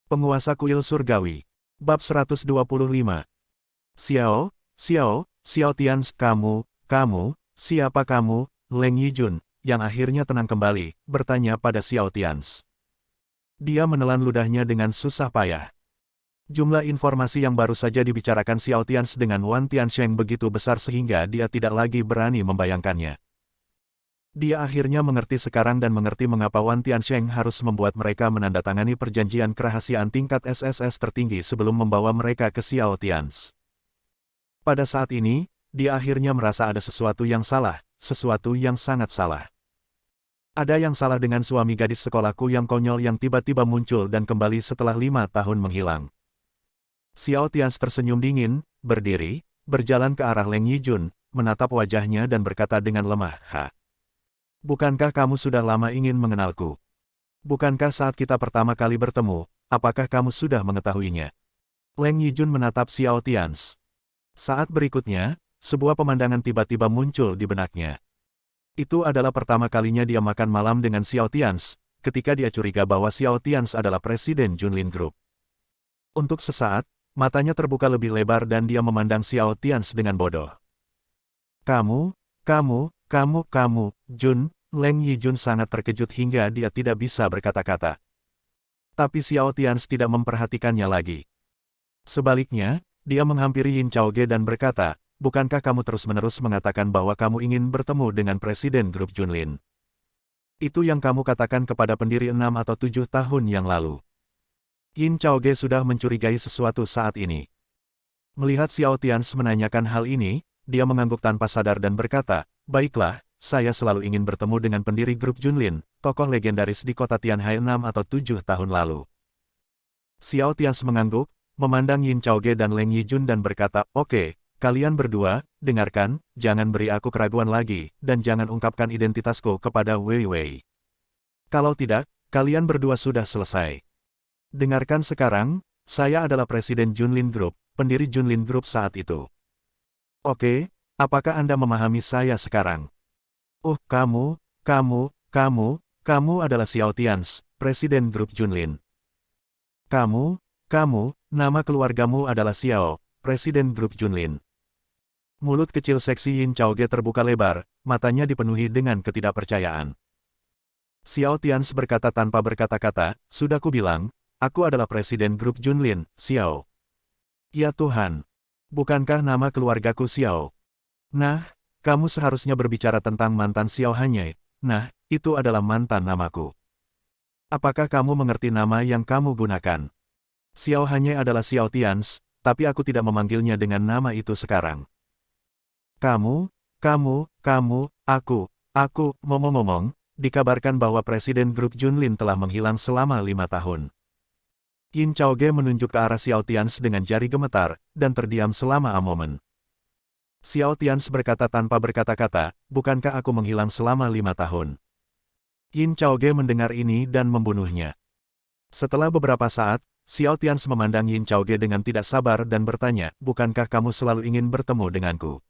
Penguasa kuil surgawi. Bab 125. Xiao Tians, kamu, siapa kamu? Leng Yijun, yang akhirnya tenang kembali, bertanya pada Xiao Tians. Dia menelan ludahnya dengan susah payah. Jumlah informasi yang baru saja dibicarakan Xiao Tians dengan Wan Tiansheng begitu besar sehingga dia tidak lagi berani membayangkannya. Dia akhirnya mengerti sekarang dan mengerti mengapa Wan Tiansheng harus membuat mereka menandatangani perjanjian kerahasiaan tingkat SSS tertinggi sebelum membawa mereka ke Xiao Tians. Pada saat ini, dia akhirnya merasa ada sesuatu yang salah, sesuatu yang sangat salah. Ada yang salah dengan suami gadis sekolahku yang konyol yang tiba-tiba muncul dan kembali setelah 5 tahun menghilang. Xiao Tians tersenyum dingin, berdiri, berjalan ke arah Leng Yijun, menatap wajahnya dan berkata dengan lemah, Bukankah kamu sudah lama ingin mengenalku? Bukankah saat kita pertama kali bertemu, apakah kamu sudah mengetahuinya? Leng Yijun menatap Xiao Tians. Saat berikutnya, sebuah pemandangan tiba-tiba muncul di benaknya. Itu adalah pertama kalinya dia makan malam dengan Xiao Tians, ketika dia curiga bahwa Xiao Tians adalah Presiden Junlin Group. Untuk sesaat, matanya terbuka lebih lebar dan dia memandang Xiao Tians dengan bodoh. Kamu, Jun, Leng Yijun sangat terkejut hingga dia tidak bisa berkata-kata. Tapi Xiao Tians tidak memperhatikannya lagi. Sebaliknya, dia menghampiri Yin Chaoge dan berkata, bukankah kamu terus-menerus mengatakan bahwa kamu ingin bertemu dengan Presiden Grup Junlin? Itu yang kamu katakan kepada pendiri 6 atau 7 tahun yang lalu. Yin Chaoge sudah mencurigai sesuatu saat ini. Melihat Xiao Tians menanyakan hal ini, dia mengangguk tanpa sadar dan berkata, baiklah, saya selalu ingin bertemu dengan pendiri grup Junlin, tokoh legendaris di kota Tianhai 6 atau 7 tahun lalu. Xiao Tians mengangguk, memandang Yin Chaoge dan Leng Yijun dan berkata, oke, kalian berdua, dengarkan, jangan beri aku keraguan lagi, dan jangan ungkapkan identitasku kepada Wei Wei. Kalau tidak, kalian berdua sudah selesai. Dengarkan sekarang, saya adalah Presiden Junlin Group, pendiri Junlin Group saat itu. Oke, apakah Anda memahami saya sekarang? Kamu adalah Xiao Tians, Presiden Grup Junlin. Kamu, nama keluargamu adalah Xiao, Presiden Grup Junlin. Mulut kecil seksi Yin Chaoge terbuka lebar, matanya dipenuhi dengan ketidakpercayaan. Xiao Tians berkata tanpa berkata-kata, sudah kubilang, aku adalah Presiden Grup Junlin, Xiao. Ya Tuhan. Bukankah nama keluargaku Xiao? Nah, kamu seharusnya berbicara tentang mantan Xiao Hanyai. Nah, itu adalah mantan namaku. Apakah kamu mengerti nama yang kamu gunakan? Xiao Hanyai adalah Xiao Tians, tapi aku tidak memanggilnya dengan nama itu sekarang. Ngomong-ngomong, dikabarkan bahwa Presiden Grup Junlin telah menghilang selama 5 tahun. Yin Chaoge menunjuk ke arah Xiao Tians dengan jari gemetar, dan terdiam selama a momen. Xiao Tians berkata tanpa berkata-kata, bukankah aku menghilang selama 5 tahun? Yin Chaoge mendengar ini dan membunuhnya. Setelah beberapa saat, Xiao Tians memandang Yin Chaoge dengan tidak sabar dan bertanya, bukankah kamu selalu ingin bertemu denganku?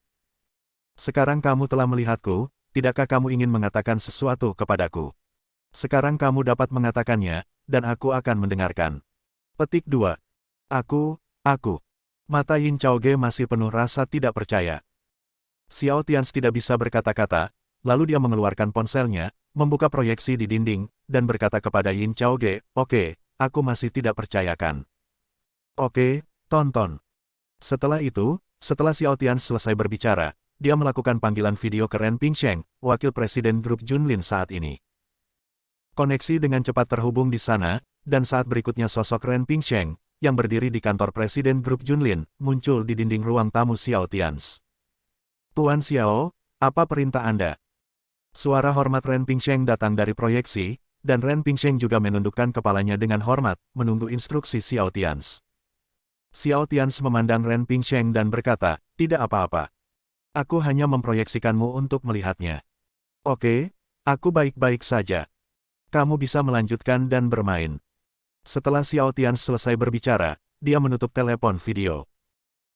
Sekarang kamu telah melihatku, tidakkah kamu ingin mengatakan sesuatu kepadaku? Sekarang kamu dapat mengatakannya, dan aku akan mendengarkan. Petik 2. Aku. Mata Yin Chaoge masih penuh rasa tidak percaya. Xiao Tians tidak bisa berkata-kata, lalu dia mengeluarkan ponselnya, membuka proyeksi di dinding, dan berkata kepada Yin Chaoge, oke, aku masih tidak percayakan. Oke, tonton. Setelah itu, setelah Xiao Tians selesai berbicara, dia melakukan panggilan video ke Ren Pingsheng, wakil presiden grup Junlin saat ini. Koneksi dengan cepat terhubung di sana, dan saat berikutnya sosok Ren Pingsheng, yang berdiri di kantor Presiden Grup Junlin, muncul di dinding ruang tamu Xiao Tians. Tuan Xiao, apa perintah Anda? Suara hormat Ren Pingsheng datang dari proyeksi, dan Ren Pingsheng juga menundukkan kepalanya dengan hormat, menunggu instruksi Xiao Tians. Xiao Tians memandang Ren Pingsheng dan berkata, tidak apa-apa. Aku hanya memproyeksikanmu untuk melihatnya. Oke, aku baik-baik saja. Kamu bisa melanjutkan dan bermain. Setelah Xiao Tians selesai berbicara, dia menutup telepon video.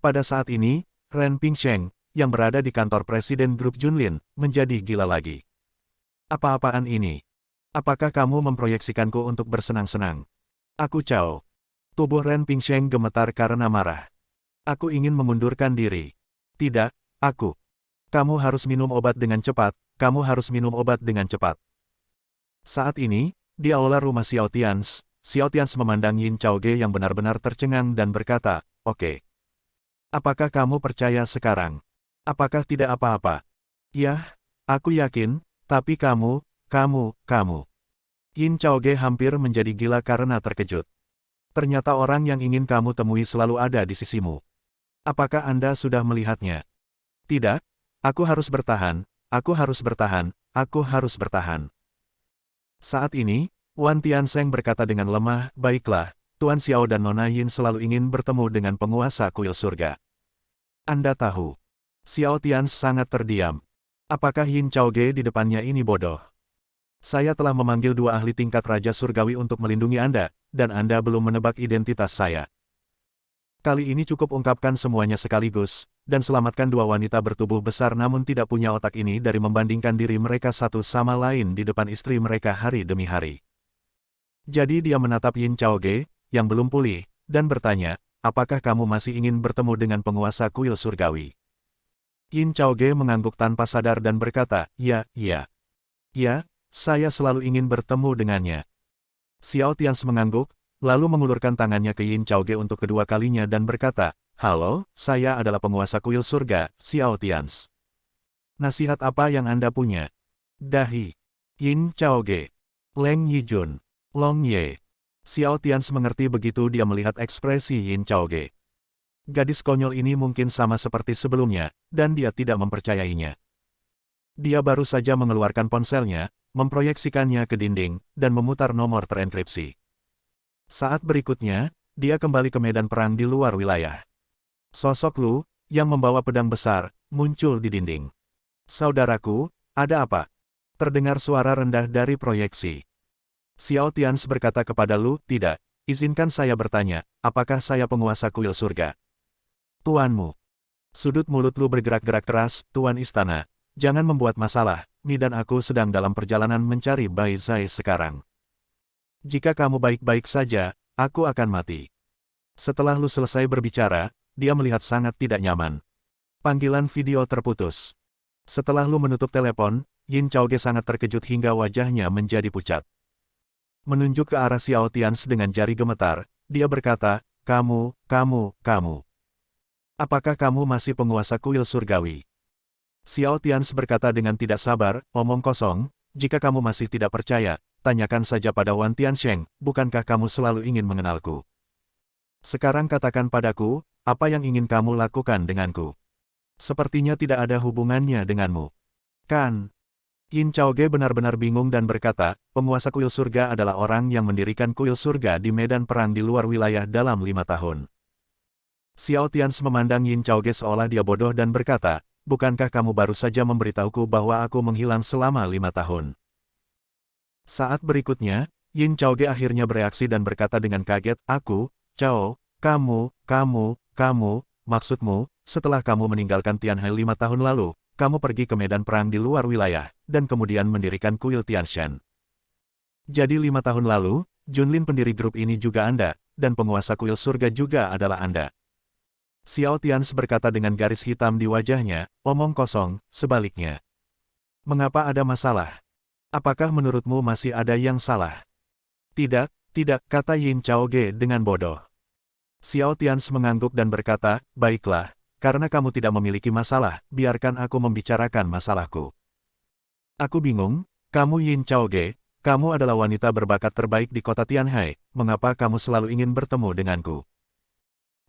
Pada saat ini, Ren Pingsheng, yang berada di kantor Presiden Grup Junlin, menjadi gila lagi. Apa-apaan ini? Apakah kamu memproyeksikanku untuk bersenang-senang? Aku Cao. Tubuh Ren Pingsheng gemetar karena marah. Aku ingin mengundurkan diri. Tidak, aku. Kamu harus minum obat dengan cepat, kamu harus minum obat dengan cepat. Saat ini, di aula rumah Xiao Tians memandang Yin Chaoge yang benar-benar tercengang dan berkata, "Oke. Apakah kamu percaya sekarang? Apakah tidak apa-apa?" "Yah, aku yakin, tapi kamu. Yin Chaoge hampir menjadi gila karena terkejut. Ternyata orang yang ingin kamu temui selalu ada di sisimu. Apakah Anda sudah melihatnya?" "Tidak, aku harus bertahan, aku harus bertahan, aku harus bertahan." Saat ini, Wan Tiansheng berkata dengan lemah, "Baiklah, Tuan Xiao dan Nona Yin selalu ingin bertemu dengan penguasa kuil surga. Anda tahu." Xiao Tians sangat terdiam. Apakah Yin Chaoge di depannya ini bodoh? "Saya telah memanggil 2 ahli tingkat Raja Surgawi untuk melindungi Anda, dan Anda belum menebak identitas saya. Kali ini cukup ungkapkan semuanya sekaligus, dan selamatkan 2 wanita bertubuh besar namun tidak punya otak ini dari membandingkan diri mereka satu sama lain di depan istri mereka hari demi hari." Jadi dia menatap Yin Chaoge, yang belum pulih, dan bertanya, "Apakah kamu masih ingin bertemu dengan penguasa kuil surgawi?" Yin Chaoge mengangguk tanpa sadar dan berkata, "Ya, ya. Ya, saya selalu ingin bertemu dengannya." Xiao Tians mengangguk, lalu mengulurkan tangannya ke Yin Chaoge untuk kedua kalinya dan berkata, "Halo, saya adalah penguasa kuil surga, Xiao Tians. Nasihat apa yang Anda punya?" "Dahi." Yin Chaoge. Leng Yijun. Long Ye. Xiao Tians mengerti begitu dia melihat ekspresi Yin Chaoge. Gadis konyol ini mungkin sama seperti sebelumnya, dan dia tidak mempercayainya. Dia baru saja mengeluarkan ponselnya, memproyeksikannya ke dinding, dan memutar nomor terenkripsi. Saat berikutnya, dia kembali ke medan perang di luar wilayah. Sosok Lu, yang membawa pedang besar, muncul di dinding. "Saudaraku, ada apa?" Terdengar suara rendah dari proyeksi. Xiao Tians berkata kepada Lu, "Tidak, izinkan saya bertanya, apakah saya penguasa kuil surga?" "Tuanmu." Sudut mulut Lu bergerak-gerak keras, "Tuan istana. Jangan membuat masalah, Mi dan aku sedang dalam perjalanan mencari Bai Zai sekarang. Jika kamu baik-baik saja, aku akan mati." Setelah Lu selesai berbicara, dia melihat sangat tidak nyaman. Panggilan video terputus. Setelah Lu menutup telepon, Yin Chaoge sangat terkejut hingga wajahnya menjadi pucat. Menunjuk ke arah Xiao Tians dengan jari gemetar, dia berkata, Kamu. Apakah kamu masih penguasa kuil surgawi?" Xiao Tians berkata dengan tidak sabar, "Omong kosong, jika kamu masih tidak percaya, tanyakan saja pada Wan Tiansheng, bukankah kamu selalu ingin mengenalku? Sekarang katakan padaku, apa yang ingin kamu lakukan denganku? Sepertinya tidak ada hubungannya denganmu. Kan?" Yin Chaoge benar-benar bingung dan berkata, "Penguasa kuil surga adalah orang yang mendirikan kuil surga di medan perang di luar wilayah dalam 5 tahun. Xiao Tians memandang Yin Chaoge seolah dia bodoh dan berkata, "Bukankah kamu baru saja memberitahuku bahwa aku menghilang selama 5 tahun? Saat berikutnya, Yin Chaoge akhirnya bereaksi dan berkata dengan kaget, Chao, kamu, maksudmu, setelah kamu meninggalkan Tianhai 5 tahun lalu, kamu pergi ke medan perang di luar wilayah, dan kemudian mendirikan kuil Tianshan. Jadi 5 tahun lalu, Junlin pendiri grup ini juga Anda, dan penguasa kuil surga juga adalah Anda." Xiao Tians berkata dengan garis hitam di wajahnya, "Omong kosong, sebaliknya. Mengapa ada masalah? Apakah menurutmu masih ada yang salah?" Tidak, kata Yin Chaoge dengan bodoh. Xiao Tians mengangguk dan berkata, "Baiklah, karena kamu tidak memiliki masalah, biarkan aku membicarakan masalahku. Aku bingung, kamu Yin Chaoge, kamu adalah wanita berbakat terbaik di kota Tianhai, mengapa kamu selalu ingin bertemu denganku?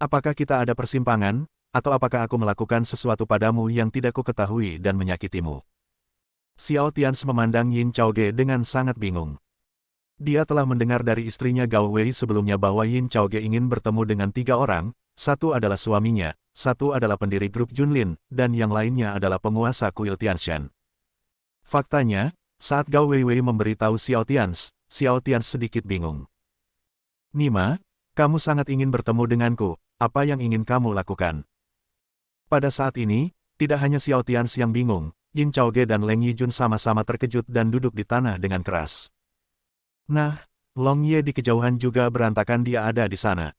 Apakah kita ada persimpangan, atau apakah aku melakukan sesuatu padamu yang tidak ku ketahui dan menyakitimu?" Xiao Tians memandang Yin Chaoge dengan sangat bingung. Dia telah mendengar dari istrinya Gao Wei sebelumnya bahwa Yin Chaoge ingin bertemu dengan 3 orang, satu adalah suaminya, satu adalah pendiri grup Junlin, dan yang lainnya adalah penguasa kuil Tianshan. Faktanya, saat Gao Weiwei memberitahu Xiao Tians sedikit bingung. "Nima, kamu sangat ingin bertemu denganku, apa yang ingin kamu lakukan?" Pada saat ini, tidak hanya Xiao Tians yang bingung, Yin Chaoge dan Leng Yijun sama-sama terkejut dan duduk di tanah dengan keras. "Nah, Long Ye di kejauhan juga berantakan dia ada di sana.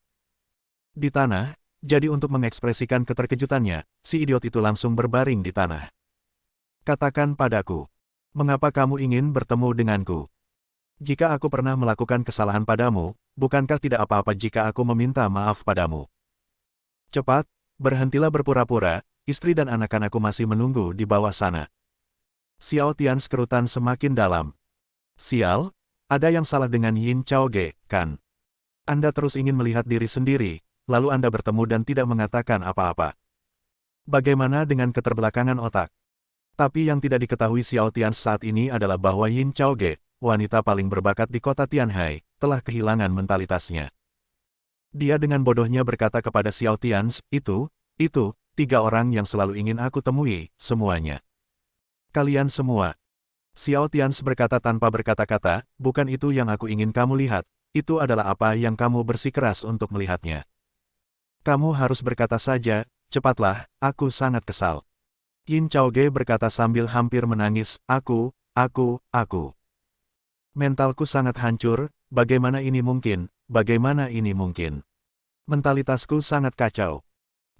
Di tanah, jadi untuk mengekspresikan keterkejutannya, si idiot itu langsung berbaring di tanah. Katakan padaku, mengapa kamu ingin bertemu denganku? Jika aku pernah melakukan kesalahan padamu, bukankah tidak apa-apa jika aku meminta maaf padamu? Cepat, berhentilah berpura-pura, istri dan anak-anakku masih menunggu di bawah sana. Xiao Tian's kerutan semakin dalam. Sial, ada yang salah dengan Yin Chaoge, kan? Anda terus ingin melihat diri sendiri, lalu Anda bertemu dan tidak mengatakan apa-apa. Bagaimana dengan keterbelakangan otak? Tapi yang tidak diketahui Xiao Tian saat ini adalah bahwa Yin Chaoge, wanita paling berbakat di kota Tianhai, telah kehilangan mentalitasnya. Dia dengan bodohnya berkata kepada Xiao Tian, itu, tiga orang yang selalu ingin aku temui, semuanya. Kalian semua. Xiao Tian berkata tanpa berkata-kata, bukan itu yang aku ingin kamu lihat, itu adalah apa yang kamu bersikeras untuk melihatnya. Kamu harus berkata saja, cepatlah, aku sangat kesal. Yin Chaoge berkata sambil hampir menangis, aku. Mentalku sangat hancur, bagaimana ini mungkin, bagaimana ini mungkin. Mentalitasku sangat kacau.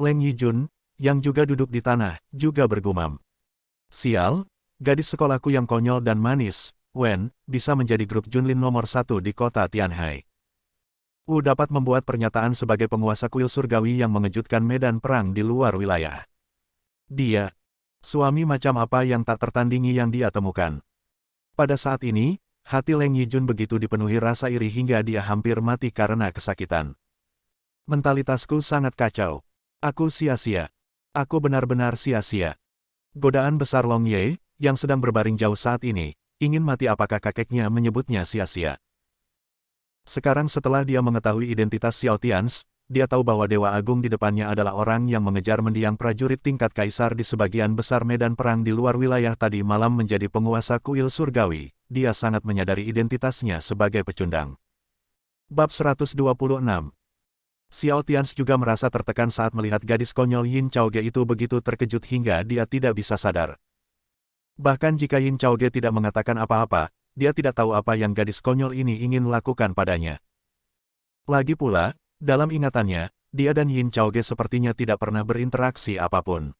Leng Yijun, yang juga duduk di tanah, juga bergumam. Sial, gadis sekolahku yang konyol dan manis, Wen, bisa menjadi grup Junlin nomor 1 di kota Tianhai. Wu dapat membuat pernyataan sebagai penguasa kuil surgawi yang mengejutkan medan perang di luar wilayah. Dia, suami macam apa yang tak tertandingi yang dia temukan. Pada saat ini, hati Leng Yijun begitu dipenuhi rasa iri hingga dia hampir mati karena kesakitan. Mentalitasku sangat kacau. Aku sia-sia. Aku benar-benar sia-sia. Godaan besar Long Ye, yang sedang berbaring jauh saat ini, ingin mati apakah kakeknya menyebutnya sia-sia. Sekarang setelah dia mengetahui identitas Xiao Tian, dia tahu bahwa Dewa Agung di depannya adalah orang yang mengejar mendiang prajurit tingkat kaisar di sebagian besar medan perang di luar wilayah tadi malam menjadi penguasa kuil surgawi. Dia sangat menyadari identitasnya sebagai pecundang. Bab 126. Xiao Tian juga merasa tertekan saat melihat gadis konyol Yin Chaoge itu begitu terkejut hingga dia tidak bisa sadar. Bahkan jika Yin Chaoge tidak mengatakan apa-apa, dia tidak tahu apa yang gadis konyol ini ingin lakukan padanya. Lagi pula, dalam ingatannya, dia dan Yin Chaoge sepertinya tidak pernah berinteraksi apapun.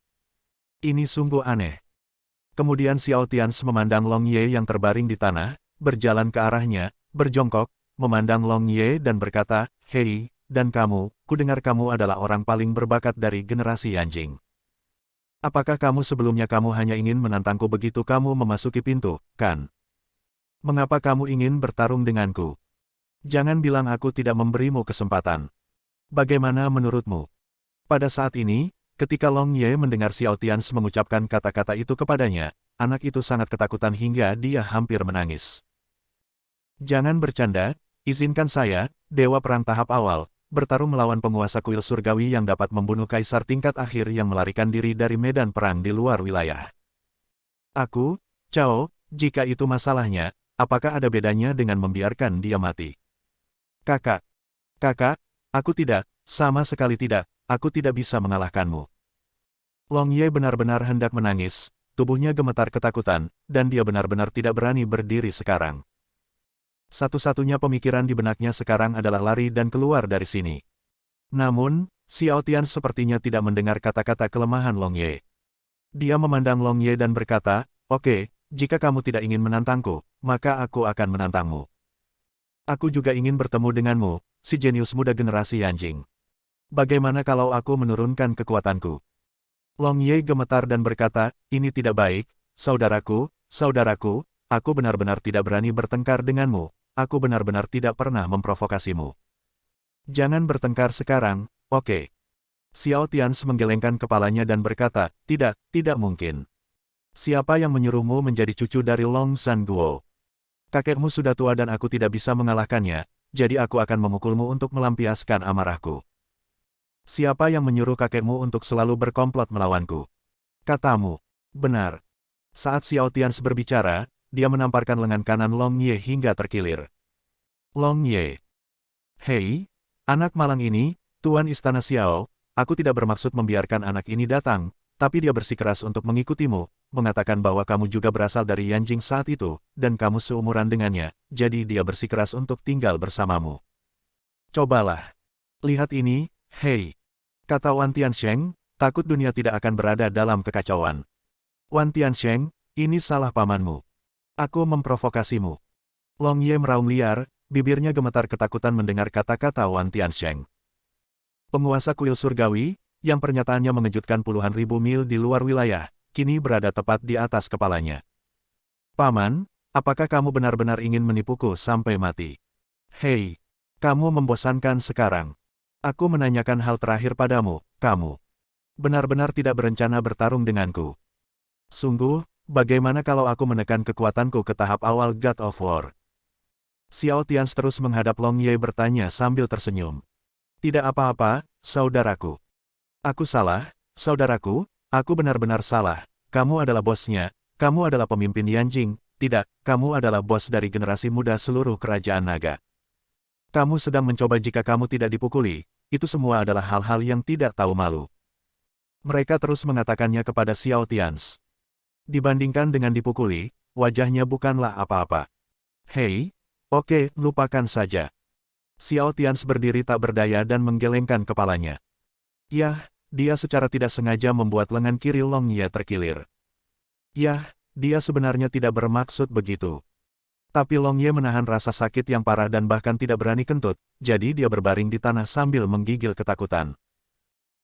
Ini sungguh aneh. Kemudian Xiao Tian memandang Long Ye yang terbaring di tanah, berjalan ke arahnya, berjongkok, memandang Long Ye dan berkata, "Hei, dan kamu, kudengar kamu adalah orang paling berbakat dari generasi Yanjing. Apakah kamu sebelumnya kamu hanya ingin menantangku begitu kamu memasuki pintu, kan? Mengapa kamu ingin bertarung denganku? Jangan bilang aku tidak memberimu kesempatan. Bagaimana menurutmu?" Pada saat ini, ketika Long Ye mendengar Xiao Tian mengucapkan kata-kata itu kepadanya, anak itu sangat ketakutan hingga dia hampir menangis. "Jangan bercanda, izinkan saya, Dewa Perang tahap awal, bertarung melawan penguasa kuil surgawi yang dapat membunuh kaisar tingkat akhir yang melarikan diri dari medan perang di luar wilayah. Aku, Cao, jika itu masalahnya, apakah ada bedanya dengan membiarkan dia mati?" Kakak, aku tidak, sama sekali tidak, aku tidak bisa mengalahkanmu." Long Ye benar-benar hendak menangis, tubuhnya gemetar ketakutan, dan dia benar-benar tidak berani berdiri sekarang. Satu-satunya pemikiran di benaknya sekarang adalah lari dan keluar dari sini. Namun, Xiao Tian sepertinya tidak mendengar kata-kata kelemahan Long Ye. Dia memandang Long Ye dan berkata, "Oke, jika kamu tidak ingin menantangku, maka aku akan menantangmu. Aku juga ingin bertemu denganmu, si jenius muda generasi Yanjing. Bagaimana kalau aku menurunkan kekuatanku?" Long Ye gemetar dan berkata, "Ini tidak baik, saudaraku, aku benar-benar tidak berani bertengkar denganmu, aku benar-benar tidak pernah memprovokasimu. Jangan bertengkar sekarang, oke?" Xiao Tian menggelengkan kepalanya dan berkata, tidak mungkin. "Siapa yang menyuruhmu menjadi cucu dari Long San Guo? Kakekmu sudah tua dan aku tidak bisa mengalahkannya, jadi aku akan memukulmu untuk melampiaskan amarahku. Siapa yang menyuruh kakekmu untuk selalu berkomplot melawanku?" Katamu. Benar. Saat Xiao Tian berbicara, dia menamparkan lengan kanan Long Ye hingga terkilir. Long Ye. "Hei, anak malang ini, Tuan Istana Xiao, aku tidak bermaksud membiarkan anak ini datang, tapi dia bersikeras untuk mengikutimu, mengatakan bahwa kamu juga berasal dari Yanjing saat itu, dan kamu seumuran dengannya, jadi dia bersikeras untuk tinggal bersamamu. Cobalah. Lihat ini, hei. Kata Wan Tiansheng, takut dunia tidak akan berada dalam kekacauan. Wan Tiansheng, ini salah pamanmu. Aku memprovokasimu. Long Ye meraung liar, bibirnya gemetar ketakutan mendengar kata-kata Wan Tiansheng. Penguasa kuil surgawi, yang pernyataannya mengejutkan puluhan ribu mil di luar wilayah, kini berada tepat di atas kepalanya. Paman, apakah kamu benar-benar ingin menipuku sampai mati? Hei, kamu membosankan sekarang. Aku menanyakan hal terakhir padamu, kamu benar-benar tidak berencana bertarung denganku. Sungguh, bagaimana kalau aku menekan kekuatanku ke tahap awal God of War? Xiao Tians terus menghadap Long Ye bertanya sambil tersenyum. Tidak apa-apa, saudaraku. Aku salah, saudaraku, aku benar-benar salah. Kamu adalah bosnya, kamu adalah pemimpin Yanjing, tidak, kamu adalah bos dari generasi muda seluruh kerajaan naga. Kamu sedang mencoba jika kamu tidak dipukuli, itu semua adalah hal-hal yang tidak tahu malu. Mereka terus mengatakannya kepada Xiao Tians. Dibandingkan dengan dipukuli, wajahnya bukanlah apa-apa. Hei, oke, lupakan saja. Xiao Tians berdiri tak berdaya dan menggelengkan kepalanya. Yah, dia secara tidak sengaja membuat lengan kiri Long Ye terkilir. Yah, dia sebenarnya tidak bermaksud begitu. Tapi Long Ye menahan rasa sakit yang parah dan bahkan tidak berani kentut, jadi dia berbaring di tanah sambil menggigil ketakutan.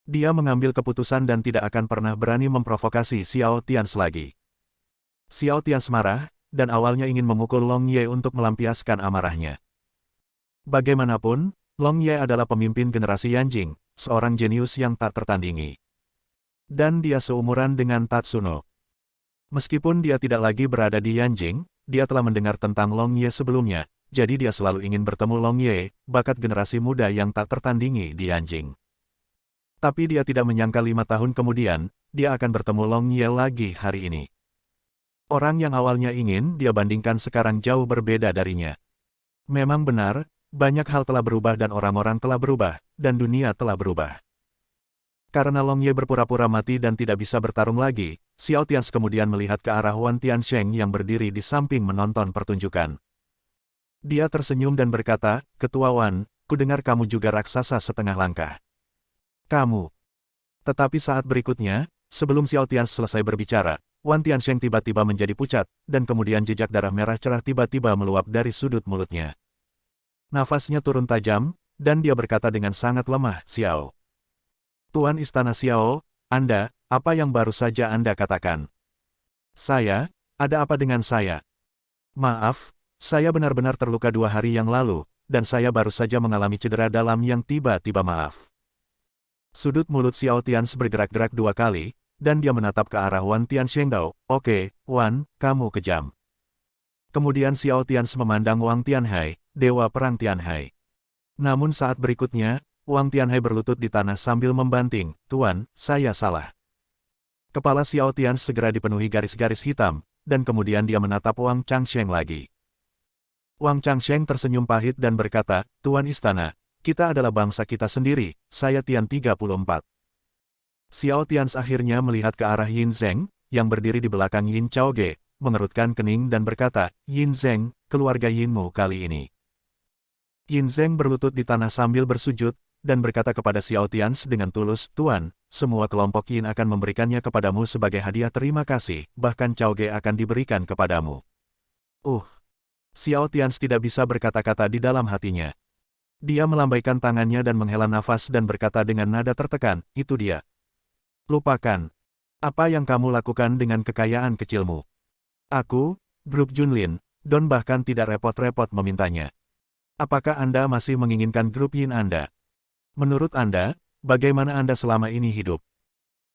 Dia mengambil keputusan dan tidak akan pernah berani memprovokasi Xiao Tians lagi. Xiao Tians marah, dan awalnya ingin memukul Long Ye untuk melampiaskan amarahnya. Bagaimanapun, Long Ye adalah pemimpin generasi Yanjing, seorang jenius yang tak tertandingi. Dan dia seumuran dengan Tatsuno. Meskipun dia tidak lagi berada di Yanjing, dia telah mendengar tentang Long Ye sebelumnya, jadi dia selalu ingin bertemu Long Ye, bakat generasi muda yang tak tertandingi di Yanjing. Tapi dia tidak menyangka 5 tahun kemudian, dia akan bertemu Long Ye lagi hari ini. Orang yang awalnya ingin dia bandingkan sekarang jauh berbeda darinya. Memang benar, banyak hal telah berubah dan orang-orang telah berubah, dan dunia telah berubah. Karena Long Ye berpura-pura mati dan tidak bisa bertarung lagi, Xiao Tians kemudian melihat ke arah Wan Tiansheng yang berdiri di samping menonton pertunjukan. Dia tersenyum dan berkata, Ketua Wan, kudengar kamu juga raksasa setengah langkah. Kamu. Tetapi saat berikutnya, sebelum Xiao Tians selesai berbicara, Wan Tiansheng tiba-tiba menjadi pucat, dan kemudian jejak darah merah cerah tiba-tiba meluap dari sudut mulutnya. Nafasnya turun tajam, dan dia berkata dengan sangat lemah, Xiao. Tuan Istana Xiao, Anda, apa yang baru saja Anda katakan? Saya, ada apa dengan saya? Maaf, saya benar-benar terluka 2 hari yang lalu, dan saya baru saja mengalami cedera dalam yang tiba-tiba maaf. Sudut mulut Xiao Tians bergerak-gerak 2 kali, dan dia menatap ke arah Wan Tianshengdao. Oke, Wan, kamu kejam. Kemudian Xiao Tians memandang Wang Tianhai, Dewa Perang Tianhai. Namun saat berikutnya, Wang Tianhai berlutut di tanah sambil membanting, Tuan, saya salah. Kepala Xiao Tians segera dipenuhi garis-garis hitam, dan kemudian dia menatap Wang Changsheng lagi. Wang Changsheng tersenyum pahit dan berkata, Tuan Istana, kita adalah bangsa kita sendiri, saya Tian 34. Xiao Tians akhirnya melihat ke arah Yin Zheng, yang berdiri di belakang Yin Chaoge, mengerutkan kening dan berkata, Yin Zheng, keluarga Yinmu kali ini. Yin Zheng berlutut di tanah sambil bersujud, dan berkata kepada Xiao Tians dengan tulus, Tuan, semua kelompok Yin akan memberikannya kepadamu sebagai hadiah terima kasih, bahkan Chaoge akan diberikan kepadamu. Xiao Tians tidak bisa berkata-kata di dalam hatinya. Dia melambaikan tangannya dan menghela nafas dan berkata dengan nada tertekan, itu dia. Lupakan. Apa yang kamu lakukan dengan kekayaan kecilmu? Aku, Grup Junlin, Don bahkan tidak repot-repot memintanya. Apakah Anda masih menginginkan grup Yin Anda? Menurut Anda, bagaimana Anda selama ini hidup?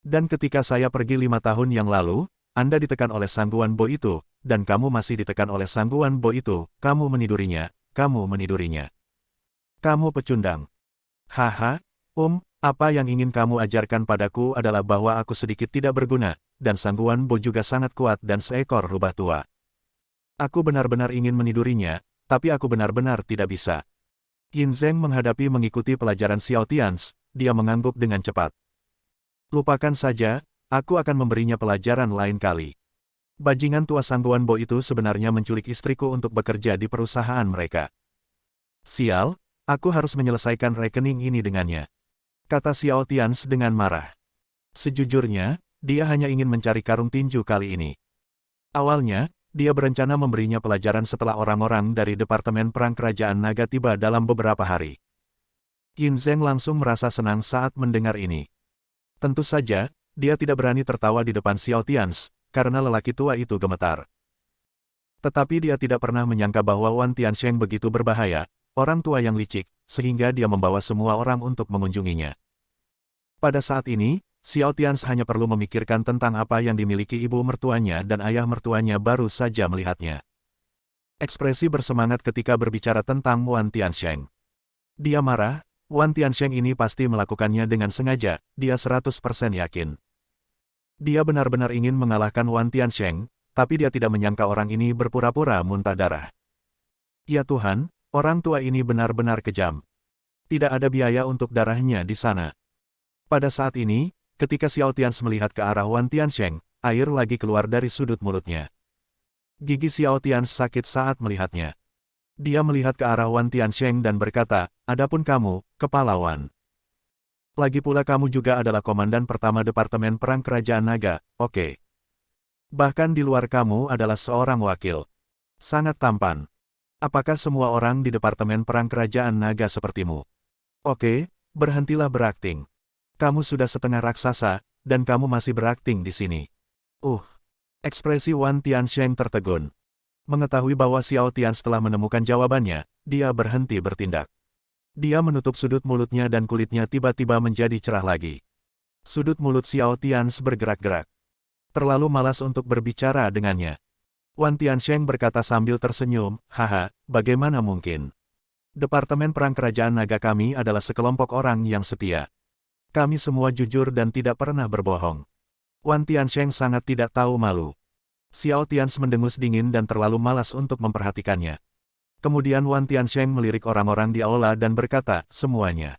Dan ketika saya pergi 5 tahun yang lalu, Anda ditekan oleh Sangguan Bo itu, dan kamu masih ditekan oleh Sangguan Bo itu, kamu menidurinya, kamu menidurinya. Kamu pecundang. Haha, apa yang ingin kamu ajarkan padaku adalah bahwa aku sedikit tidak berguna, dan Sangguan Bo juga sangat kuat dan seekor rubah tua. Aku benar-benar ingin menidurinya, tapi aku benar-benar tidak bisa. Yin Zheng mengikuti pelajaran Xiao Tians, dia mengangguk dengan cepat. Lupakan saja, aku akan memberinya pelajaran lain kali. Bajingan tua Sangguan Bo itu sebenarnya menculik istriku untuk bekerja di perusahaan mereka. Sial, aku harus menyelesaikan rekening ini dengannya, kata Xiao Tians dengan marah. Sejujurnya, dia hanya ingin mencari karung tinju kali ini. Awalnya, dia berencana memberinya pelajaran setelah orang-orang dari Departemen Perang Kerajaan Naga tiba dalam beberapa hari. Yin Zheng langsung merasa senang saat mendengar ini. Tentu saja, dia tidak berani tertawa di depan Xiao Tians, karena lelaki tua itu gemetar. Tetapi dia tidak pernah menyangka bahwa Wan Tiansheng begitu berbahaya, orang tua yang licik, sehingga dia membawa semua orang untuk mengunjunginya. Pada saat ini, Xiao Tians hanya perlu memikirkan tentang apa yang dimiliki ibu mertuanya dan ayah mertuanya baru saja melihatnya. Ekspresi bersemangat ketika berbicara tentang Wan Tiansheng. Dia marah. Wan Tiansheng ini pasti melakukannya dengan sengaja, dia 100% yakin. Dia benar-benar ingin mengalahkan Wan Tiansheng, tapi dia tidak menyangka orang ini berpura-pura muntah darah. Ya Tuhan, orang tua ini benar-benar kejam. Tidak ada biaya untuk darahnya di sana. Pada saat ini, ketika Xiao Tians melihat ke arah Wan Tiansheng, air lagi keluar dari sudut mulutnya. Gigi Xiao Tians sakit saat melihatnya. Dia melihat ke arah Wan Tiansheng dan berkata, "Adapun kamu, Kepala Wan. Lagi pula kamu juga adalah komandan pertama Departemen Perang Kerajaan Naga, oke. Bahkan di luar kamu adalah seorang wakil. Sangat tampan. Apakah semua orang di Departemen Perang Kerajaan Naga sepertimu? Oke, berhentilah berakting. Kamu sudah setengah raksasa, dan kamu masih berakting di sini." Ekspresi Wan Tiansheng tertegun. Mengetahui bahwa Xiao Tians telah menemukan jawabannya, dia berhenti bertindak. Dia menutup sudut mulutnya dan kulitnya tiba-tiba menjadi cerah lagi. Sudut mulut Xiao Tians bergerak-gerak. Terlalu malas untuk berbicara dengannya. Wan Tiansheng berkata sambil tersenyum, "Haha, bagaimana mungkin? Departemen Perang Kerajaan Naga kami adalah sekelompok orang yang setia. Kami semua jujur dan tidak pernah berbohong." Wan Tiansheng sangat tidak tahu malu. Xiao Tians mendengus dingin dan terlalu malas untuk memperhatikannya. Kemudian Wan Tiansheng melirik orang-orang di aula dan berkata, "Semuanya.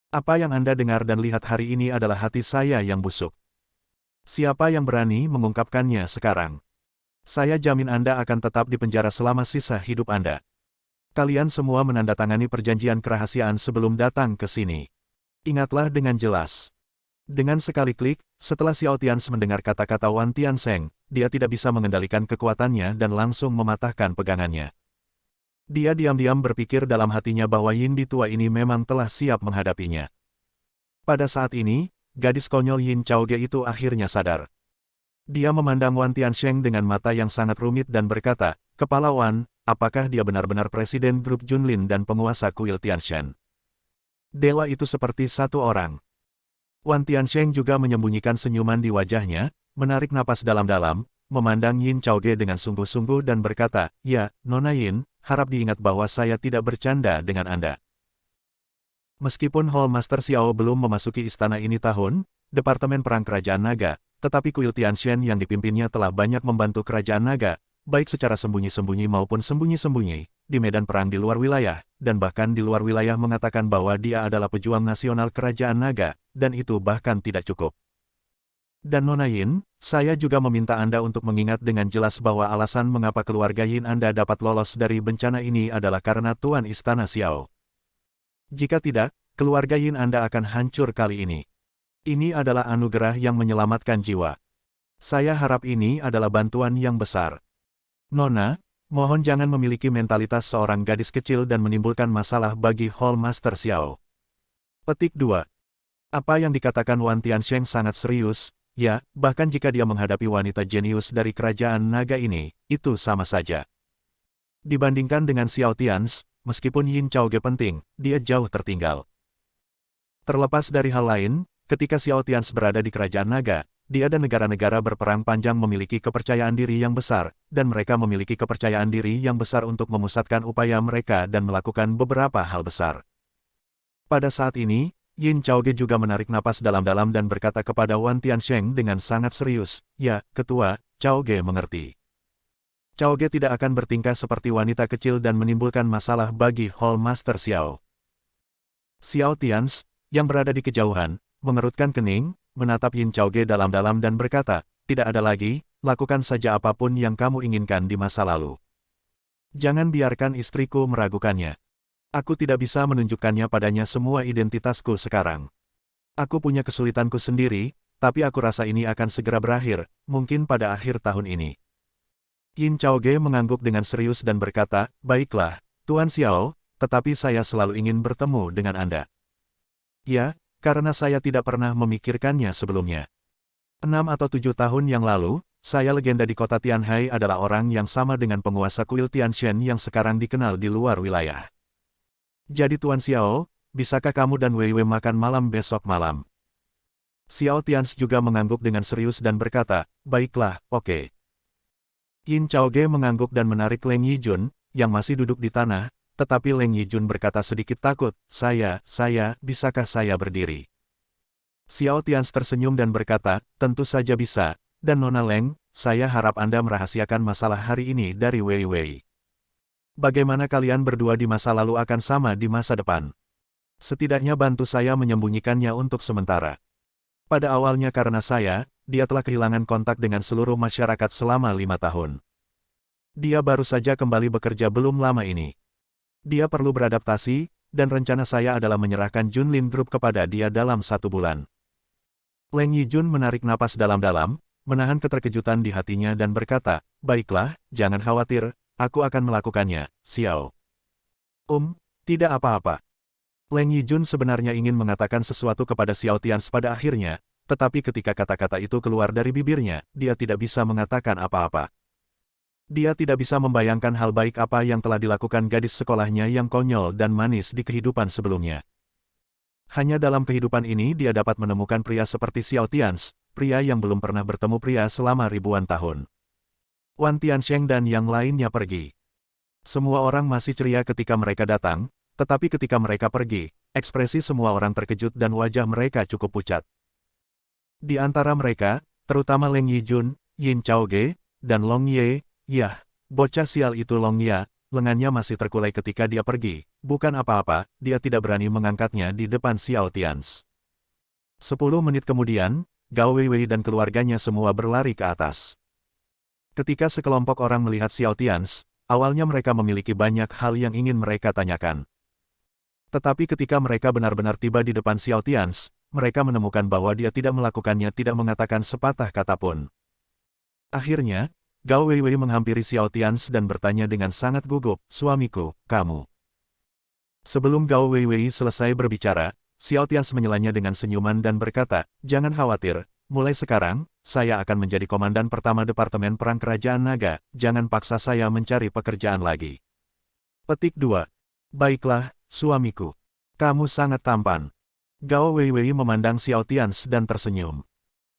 Apa yang Anda dengar dan lihat hari ini adalah hati saya yang busuk. Siapa yang berani mengungkapkannya sekarang? Saya jamin Anda akan tetap di penjara selama sisa hidup Anda. Kalian semua menandatangani perjanjian kerahasiaan sebelum datang ke sini. Ingatlah dengan jelas." Dengan sekali klik, setelah Xiao Tians mendengar kata-kata Wan Tiansheng, dia tidak bisa mengendalikan kekuatannya dan langsung mematahkan pegangannya. Dia diam-diam berpikir dalam hatinya bahwa Yin Di tua ini memang telah siap menghadapinya. Pada saat ini, gadis konyol Yin Chaoge itu akhirnya sadar. Dia memandang Wan Tiansheng dengan mata yang sangat rumit dan berkata, "Kepala Wan, apakah dia benar-benar presiden grup Junlin dan penguasa kuil Tianshan? Dewa itu seperti satu orang." Wan Tiansheng juga menyembunyikan senyuman di wajahnya, menarik napas dalam-dalam, memandang Yin Chaoge dengan sungguh-sungguh dan berkata, "Ya, Nona Yin, harap diingat bahwa saya tidak bercanda dengan Anda." Meskipun Hall Master Xiao belum memasuki istana ini tahun, Departemen Perang Kerajaan Naga, tetapi kuil Tianshan yang dipimpinnya telah banyak membantu Kerajaan Naga, baik secara sembunyi-sembunyi maupun sembunyi-sembunyi, di medan perang di luar wilayah, dan bahkan di luar wilayah mengatakan bahwa dia adalah pejuang nasional Kerajaan Naga, dan itu bahkan tidak cukup. Dan Nona Yin, saya juga meminta Anda untuk mengingat dengan jelas bahwa alasan mengapa keluarga Yin Anda dapat lolos dari bencana ini adalah karena Tuan Istana Xiao. Jika tidak, keluarga Yin Anda akan hancur kali ini. Ini adalah anugerah yang menyelamatkan jiwa. Saya harap ini adalah bantuan yang besar. Nona, mohon jangan memiliki mentalitas seorang gadis kecil dan menimbulkan masalah bagi Hall Master Xiao. Petik 2. Apa yang dikatakan Wan Tiansheng sangat serius, ya, bahkan jika dia menghadapi wanita jenius dari Kerajaan Naga ini, itu sama saja. Dibandingkan dengan Xiao Tians, meskipun Yin Chaoge penting, dia jauh tertinggal. Terlepas dari hal lain, ketika Xiao Tians berada di Kerajaan Naga, dia dan negara-negara berperang panjang memiliki kepercayaan diri yang besar, dan mereka memiliki kepercayaan diri yang besar untuk memusatkan upaya mereka dan melakukan beberapa hal besar. Pada saat ini, Yin Chaoge juga menarik napas dalam-dalam dan berkata kepada Wan Tiansheng dengan sangat serius, "Ya, Ketua, Chaoge mengerti." Chaoge tidak akan bertingkah seperti wanita kecil dan menimbulkan masalah bagi Hall Master Xiao. Xiao Tians, yang berada di kejauhan, mengerutkan kening, menatap Yin Chaoge dalam-dalam dan berkata, tidak ada lagi, lakukan saja apapun yang kamu inginkan di masa lalu. Jangan biarkan istriku meragukannya. Aku tidak bisa menunjukkannya padanya semua identitasku sekarang. Aku punya kesulitanku sendiri, tapi aku rasa ini akan segera berakhir, mungkin pada akhir tahun ini. Yin Chaoge mengangguk dengan serius dan berkata, baiklah, Tuan Xiao, tetapi saya selalu ingin bertemu dengan Anda. Ya, karena saya tidak pernah memikirkannya sebelumnya. 6 atau 7 tahun yang lalu, saya legenda di kota Tianhai adalah orang yang sama dengan penguasa kuil Tianshan yang sekarang dikenal di luar wilayah. Jadi Tuan Xiao, bisakah kamu dan Wei Wei makan malam besok malam? Xiao Tians juga mengangguk dengan serius dan berkata, baiklah, oke. Yin Chaoge mengangguk dan menarik Leng Yijun, yang masih duduk di tanah, tetapi Leng Yijun berkata sedikit takut, bisakah saya berdiri? Xiao Tians tersenyum dan berkata, tentu saja bisa, dan Nona Leng, saya harap Anda merahasiakan masalah hari ini dari Wei Wei. Bagaimana kalian berdua di masa lalu akan sama di masa depan? Setidaknya bantu saya menyembunyikannya untuk sementara. Pada awalnya karena dia telah kehilangan kontak dengan seluruh masyarakat selama 5 tahun. Dia baru saja kembali bekerja belum lama ini. Dia perlu beradaptasi, dan rencana saya adalah menyerahkan Junlin Group kepada dia dalam 1 bulan. Leng Yijun menarik napas dalam-dalam, menahan keterkejutan di hatinya dan berkata, baiklah, jangan khawatir, aku akan melakukannya, Xiao. Tidak apa-apa. Leng Yijun sebenarnya ingin mengatakan sesuatu kepada Xiao Tians pada akhirnya, tetapi ketika kata-kata itu keluar dari bibirnya, dia tidak bisa mengatakan apa-apa. Dia tidak bisa membayangkan hal baik apa yang telah dilakukan gadis sekolahnya yang konyol dan manis di kehidupan sebelumnya. Hanya dalam kehidupan ini dia dapat menemukan pria seperti Xiao Tians, pria yang belum pernah bertemu pria selama ribuan tahun. Wan Tiansheng dan yang lainnya pergi. Semua orang masih ceria ketika mereka datang, tetapi ketika mereka pergi, ekspresi semua orang terkejut dan wajah mereka cukup pucat. Di antara mereka, terutama Leng Yijun, Yin Chaoge, dan Long Ye, yah, bocah sial itu Long Ya, lengannya masih terkulai ketika dia pergi, bukan apa-apa, dia tidak berani mengangkatnya di depan Xiao Tians. 10 menit kemudian, Gao Weiwei dan keluarganya semua berlari ke atas. Ketika sekelompok orang melihat Xiao Tians, awalnya mereka memiliki banyak hal yang ingin mereka tanyakan. Tetapi ketika mereka benar-benar tiba di depan Xiao Tians, mereka menemukan bahwa dia tidak melakukannya, tidak mengatakan sepatah kata pun. Akhirnya, Gao Weiwei menghampiri Xiao Tians dan bertanya dengan sangat gugup, suamiku, kamu. Sebelum Gao Weiwei selesai berbicara, Xiao Tians menyelanya dengan senyuman dan berkata, jangan khawatir, mulai sekarang, saya akan menjadi komandan pertama Departemen Perang Kerajaan Naga, jangan paksa saya mencari pekerjaan lagi. Petik 2. Baiklah, suamiku. Kamu sangat tampan. Gao Weiwei memandang Xiao Tians dan tersenyum.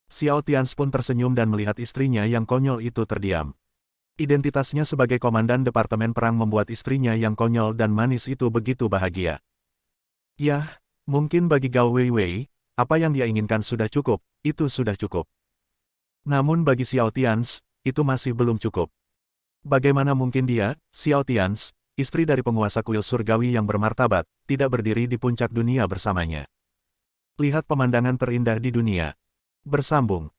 Xiao Tians pun tersenyum dan melihat istrinya yang konyol itu terdiam. Identitasnya sebagai komandan Departemen Perang membuat istrinya yang konyol dan manis itu begitu bahagia. Yah, mungkin bagi Gao Weiwei, apa yang dia inginkan sudah cukup, itu sudah cukup. Namun bagi Xiao Tians, itu masih belum cukup. Bagaimana mungkin dia, Xiao Tians, istri dari penguasa kuil surgawi yang bermartabat, tidak berdiri di puncak dunia bersamanya? Lihat pemandangan terindah di dunia. Bersambung.